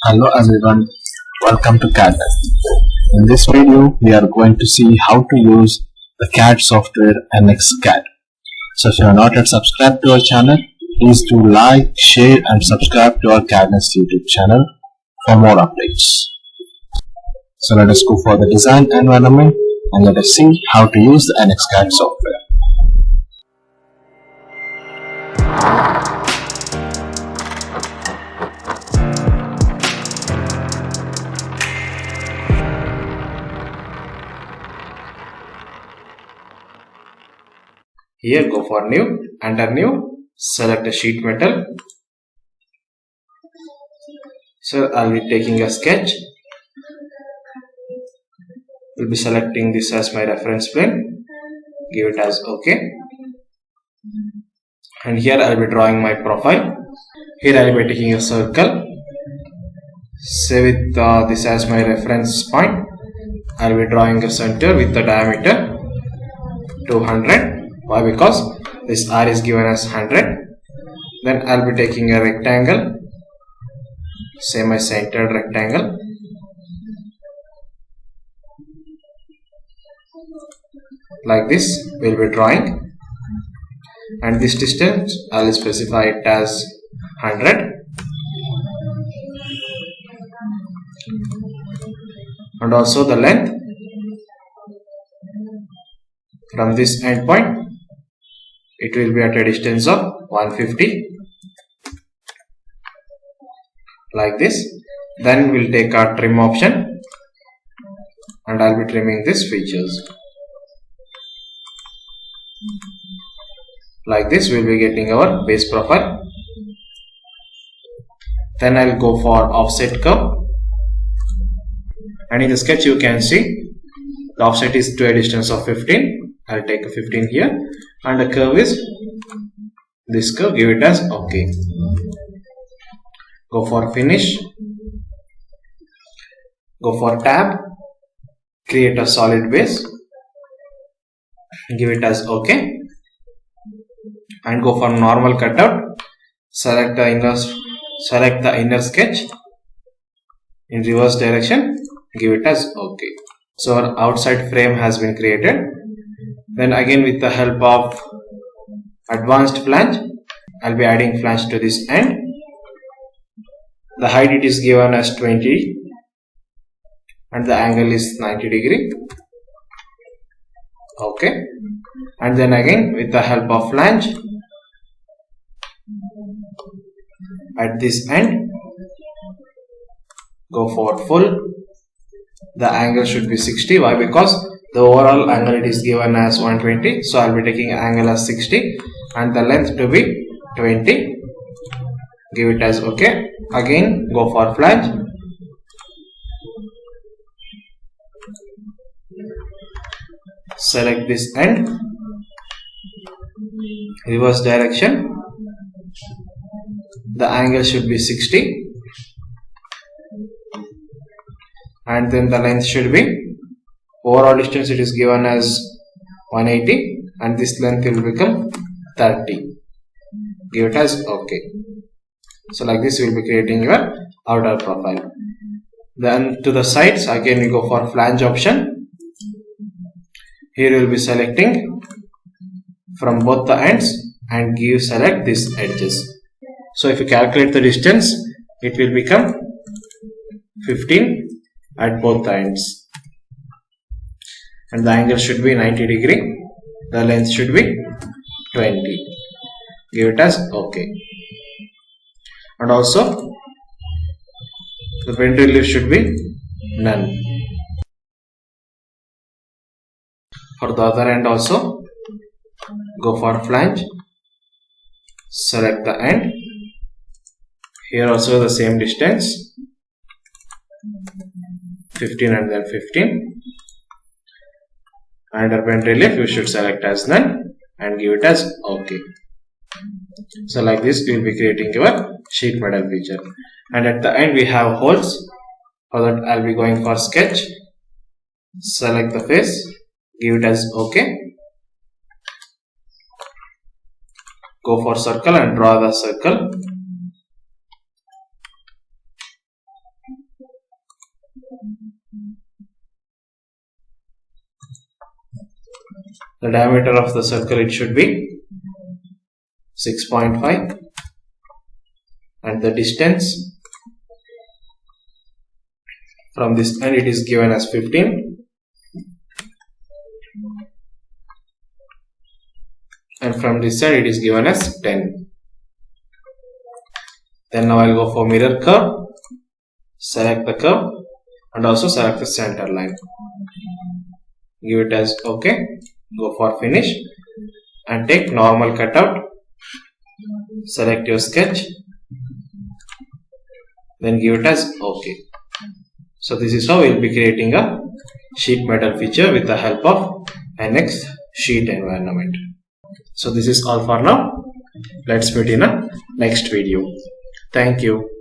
Hello everyone, welcome to CAD NEST. In this video, we are going to see how to use the CAD software CAD. So if you are not yet subscribed to our channel, please do like, share and subscribe to our CAD NEST YouTube channel for more updates. So let us go for the design environment and let us see how to use the CAD software. Here go for new, under new, select a sheet metal. So I'll be taking a sketch. We'll be selecting this as my reference plane. Give it as OK. And here I'll be drawing my profile. Here I'll be taking a circle. Say with this as my reference point. I'll be drawing a center with the diameter 200. Why? Because this R is given as 100. Then I'll be taking a rectangle, semi-centered rectangle. Like this we'll be drawing, and this distance I'll specify it as 100. And also the length from this end point, it will be at a distance of 150, like this. Then we'll take our trim option and I'll be trimming these features. Like this we'll be getting our base profile. Then I'll go for offset curve, and in the sketch you can see the offset is to a distance of 15. I'll take a 15 here, and the curve is this curve. Give it as OK. Go for finish. Go for tab. Create a solid base. Give it as OK. And go for normal cutout. Select the inner sketch in reverse direction. Give it as OK. So our outside frame has been created. Then again, with the help of advanced flange, I'll be adding flange to this end. The height it is given as 20 and the angle is 90 degree. Okay. And then again, with the help of flange, at this end, go for full. The angle should be 60. Why? Because the overall angle it is given as 120. So I'll be taking angle as 60 and the length to be 20. Give it as OK. Again, go for flange. Select this end. Reverse direction. The angle should be 60. And then the length should be, overall distance it is given as 180 and this length will become 30. Give it as OK. So like this we will be creating your outer profile. Then to the sides, again we go for flange option. Here we will be selecting from both the ends and select these edges. So if you calculate the distance, it will become 15 at both ends, and the angle should be 90 degree. The length should be 20. Give it as OK. And also the bend relief should be none. For the other end also, go for flange. Select the end. Here also the same distance, 15 and then 15. Under bend relief you should select as none and give it as OK. So like this you will be creating your sheet metal feature. And at the end we have holes. For that I'll be going for sketch. Select the face. Give it as OK. Go for circle and draw the circle. The diameter of the circle, it should be 6.5, and the distance from this end, it is given as 15, and from this side it is given as 10. Then now I'll go for mirror curve, select the curve and also select the center line, give it as OK, go for finish and take normal cutout, select your sketch, then give it as OK. So this is how we will be creating a sheet metal feature with the help of NX sheet environment. So this is all for now. Let's meet in a next video. Thank you.